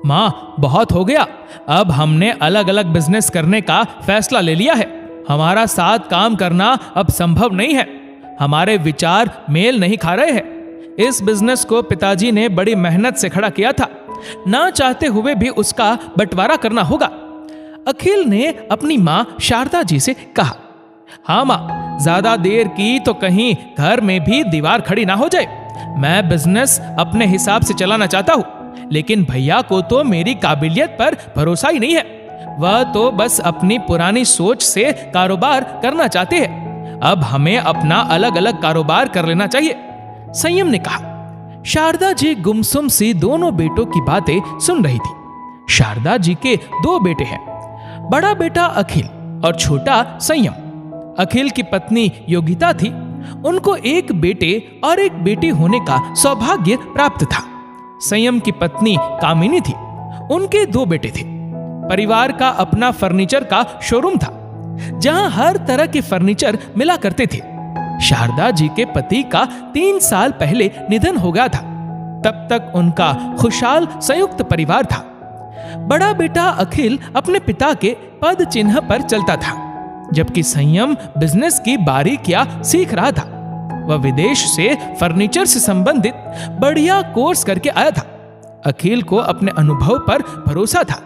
माँ बहुत हो गया, अब हमने अलग अलग बिजनेस करने का फैसला ले लिया है। हमारा साथ काम करना अब संभव नहीं है, हमारे विचार मेल नहीं खा रहे हैं। इस बिजनेस को पिताजी ने बड़ी मेहनत से खड़ा किया था, ना चाहते हुए भी उसका बंटवारा करना होगा। अखिल ने अपनी माँ शारदा जी से कहा, हाँ माँ, ज्यादा देर की तो कहीं घर में भी दीवार खड़ी ना हो जाए। मैं बिजनेस अपने हिसाब से चलाना चाहता हूँ, लेकिन भैया को तो मेरी काबिलियत पर भरोसा ही नहीं है। वह तो बस अपनी पुरानी सोच से कारोबार करना चाहते हैं। अब हमें अपना अलग अलग कारोबार कर लेना चाहिए, संयम ने कहा। शारदा जी गुमसुम सी दोनों बेटों की बातें सुन रही थी। शारदा जी के 2 बेटे हैं, बड़ा बेटा अखिल और छोटा संयम। अखिल की पत्नी योगिता थी, उनको एक बेटे और एक बेटी होने का सौभाग्य प्राप्त था। संयम की पत्नी कामिनी थी, उनके 2 बेटे थे। परिवार का अपना फर्नीचर का शोरूम था, जहां हर तरह के फर्नीचर मिला करते थे। शारदा जी के पति का 3 साल पहले निधन हो गया था। तब तक उनका खुशहाल संयुक्त परिवार था। बड़ा बेटा अखिल अपने पिता के पद चिन्ह पर चलता था, जबकि संयम बिजनेस की बारीकियां सीख रहा था। वह विदेश से फर्नीचर से संबंधित बढ़िया कोर्स करके आया था। अखिल को अपने अनुभव पर भरोसा था,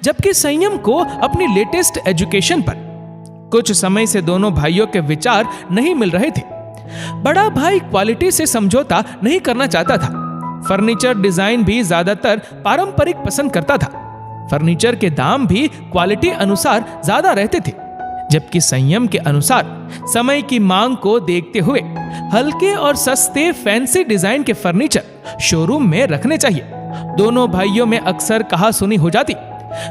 जबकि संयम को अपनी लेटेस्ट एजुकेशन पर। कुछ समय से दोनों भाइयों के विचार नहीं मिल रहे थे। बड़ा भाई क्वालिटी से समझौता नहीं करना चाहता था। फर्नीचर डिजाइन भी ज्यादातर पारंपरिक पसंद करता था। फर्नीचर के दाम भी क्वालिटी अनुसार ज्यादा रहते थे, जबकि संयम के अनुसार समय की मांग को देखते हुए हल्के और सस्ते फैंसी डिजाइन के फर्नीचर शोरूम में रखने चाहिए। दोनों भाइयों में अक्सर कहा सुनी हो जाती।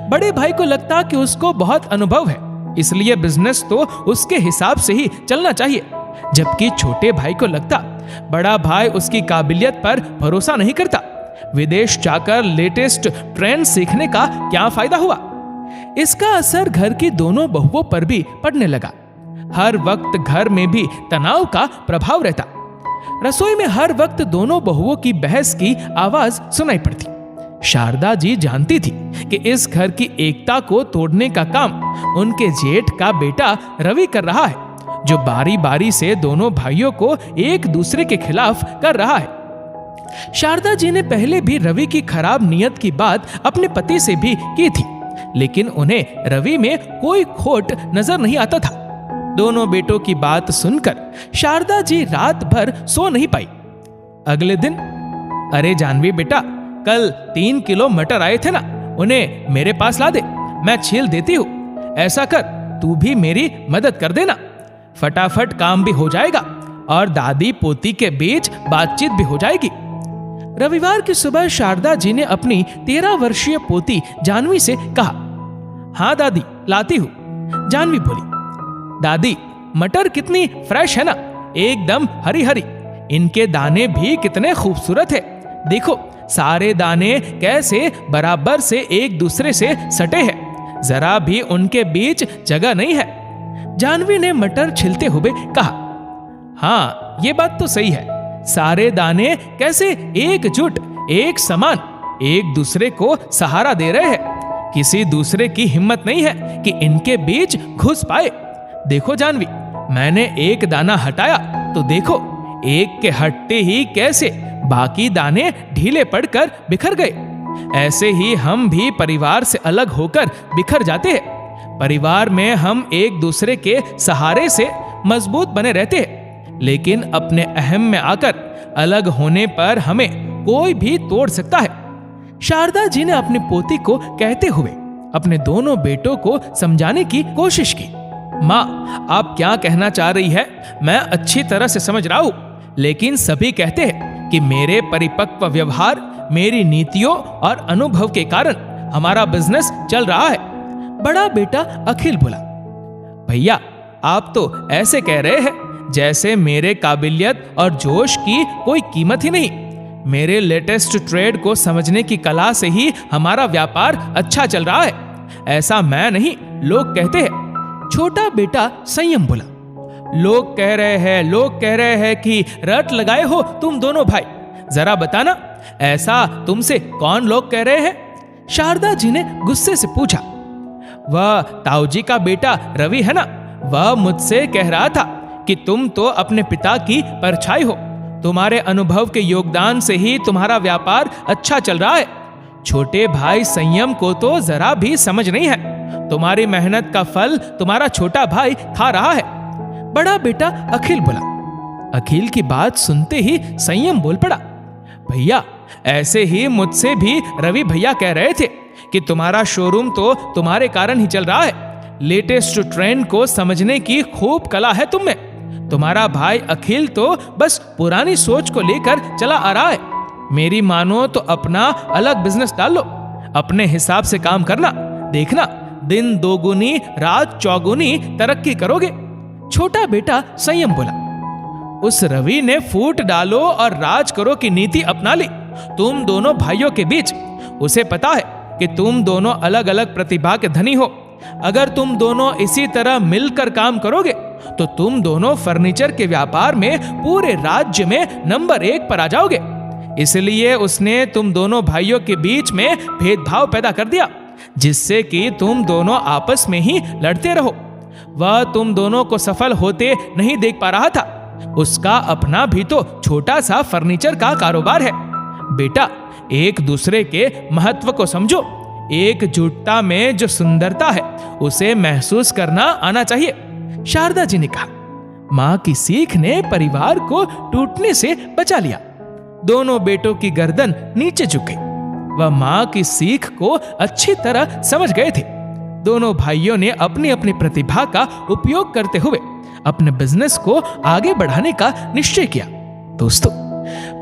बड़े भाई को लगता कि उसको बहुत अनुभव है, इसलिए बिजनेस तो उसके हिसाब से ही चलना चाहिए, जबकि छोटे भाई को लगता बड़ा भाई उसकी काबिलियत पर भरोसा नहीं करता। विदेश जाकर लेटेस्ट ट्रेंड सीखने का क्या फायदा हुआ। इसका असर घर की दोनों बहुओं पर भी पड़ने लगा। हर वक्त घर में भी तनाव का प्रभाव रहता। रसोई में हर वक्त दोनों बहुओं की बहस की आवाज सुनाई पड़ती। शारदा जी जानती थी कि इस घर की एकता को तोड़ने का काम उनके जेठ का बेटा रवि कर रहा है, जो बारी बारी से दोनों भाइयों को एक दूसरे के खिलाफ कर रहा है। शारदा जी ने पहले भी रवि की खराब नियत की बात अपने पति से भी की थी, लेकिन उन्हें रवि में कोई खोट नजर नहीं आता था। दोनों बेटों की बात सुनकर शारदा जी रात भर सो नहीं पाई। अगले दिन, अरे जानवी बेटा, कल 3 किलो मटर आए थे ना, उन्हें मेरे पास ला दे, मैं छील देती हूँ। ऐसा कर, तू भी मेरी मदद कर देना, फटाफट काम भी हो जाएगा और दादी पोती के बीच बातचीत भी हो जाएगी। रविवार की सुबह शारदा जी ने अपनी 13 वर्षीय पोती जानवी से कहा, हाँ दादी, लाती हूँ। जानवी बोली, दादी, मटर कितनी फ्रेश है ना, एकदम हरी हरी। इनके दाने भी कितने खूबसूरत है, देखो सारे दाने कैसे बराबर से एक दूसरे से सटे हैं, जरा भी उनके बीच जगह नहीं है। जानवी ने मटर छिलते हुए कहा, हाँ ये बात तो सही है, सारे दाने कैसे एकजुट, एक समान, एक दूसरे को सहारा दे रहे हैं। किसी दूसरे की हिम्मत नहीं है कि इनके बीच घुस पाए। देखो जानवी, मैंने एक दाना हटाया तो देखो, एक के हटते ही कैसे बाकी दाने ढीले पड़कर बिखर गए। ऐसे ही हम भी परिवार से अलग होकर बिखर जाते हैं। परिवार में हम एक दूसरे के सहारे से मजबूत बने रहते हैं, लेकिन अपने अहम में आकर अलग होने पर हमें कोई भी तोड़ सकता है। शारदा जी ने अपनी पोती को कहते हुए अपने दोनों बेटों को समझाने की कोशिश की। माँ, आप क्या कहना चाह रही है मैं अच्छी तरह से समझ रहा हूँ, लेकिन सभी कहते हैं कि मेरे परिपक्व व्यवहार, मेरी नीतियों और अनुभव के कारण हमारा बिजनेस चल रहा है। बड़ा बेटा अखिल बोला, भैया आप तो ऐसे कह रहे हैं जैसे मेरे काबिलियत और जोश की कोई कीमत ही नहीं। मेरे लेटेस्ट ट्रेड को समझने की कला से ही हमारा व्यापार अच्छा चल रहा है, ऐसा मैं नहीं, लोग कहते हैं। छोटा बेटा संयम बोला, लोग कह रहे हैं कि रट लगाए हो तुम दोनों भाई, जरा बताना ऐसा तुमसे कौन लोग कह रहे हैं। शारदा जी ने गुस्से से पूछा। वह ताऊ जी का बेटा रवि है ना, वह मुझसे कह रहा था कि तुम तो अपने पिता की परछाई हो, तुम्हारे अनुभव के योगदान से ही तुम्हारा व्यापार अच्छा चल रहा है। छोटे भाई संयम को तो जरा भी समझ नहीं है, तुम्हारी मेहनत का फल तुम्हारा छोटा भाई खा रहा है। बड़ा बेटा अखिल बोला। अखिल की बात सुनते ही संयम बोल पड़ा, भैया ऐसे ही मुझसे भी रवि भैया कह रहे थे कि तुम्हारा शोरूम तो तुम्हारे कारण ही चल रहा है। लेटेस्ट ट्रेंड को समझने की खूब कला है तुम में। तुम्हारा भाई अखिल तो बस पुरानी सोच को लेकर चला आ रहा है। मेरी मानो तो अपना अलग बिजनेस डाल लो, अपने हिसाब से काम करना, देखना दिन दोगुनी रात चौगुनी तरक्की करोगे। छोटा बेटा संयम बोला। उस रवि ने फूट डालो और राज करो की नीति अपना ली तुम दोनों भाइयों के बीच। उसे पता है कि तुम दोनों अलग अलग प्रतिभा के धनी हो। अगर तुम दोनों इसी तरह मिलकर काम करोगे तो तुम दोनों फर्नीचर के व्यापार में पूरे राज्य में नंबर 1 पर आ जाओगे। इसलिए उसने तुम दोनों भाइयों के बीच में भेदभाव पैदा कर दिया, जिससे कि तुम दोनों आपस में ही लड़ते रहो। वह तुम दोनों को सफल होते नहीं देख पा रहा था। उसका अपना भी तो छोटा सा फर्नीचर का कारोबार है। बेटा एक दूसरे के महत्व को समझो। एकजुटता में जो सुंदरता है उसे महसूस करना आना चाहिए। शारदा जी ने कहा। मां की सीख ने परिवार को टूटने से बचा लिया। दोनों बेटों की गर्दन नीचे झुक गई। वह मां की सीख को अच्छी तरह समझ गए थे। दोनों भाइयों ने अपनी अपनी प्रतिभा का उपयोग करते हुए अपने बिजनेस को आगे बढ़ाने का निश्चय किया। दोस्तों,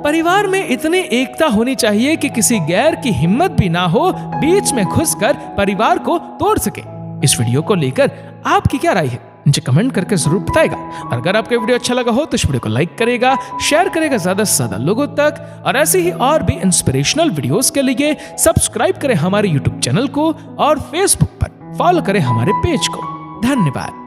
परिवार में इतनी एकता होनी चाहिए कि किसी गैर की हिम्मत भी ना हो बीच में घुसकर परिवार को तोड़ सके। इस वीडियो को लेकर आपकी क्या राय है, नीचे कमेंट करके जरूर बताएगा। और अगर आपको वीडियो अच्छा लगा हो तो इस वीडियो को लाइक करेगा, शेयर करेगा ज्यादा से ज्यादा लोगों तक। और ऐसे ही और भी इंस्पिरेशनल वीडियोस के लिए सब्सक्राइब करें हमारे यूट्यूब चैनल को और फेसबुक पर फॉलो करें हमारे पेज को। धन्यवाद।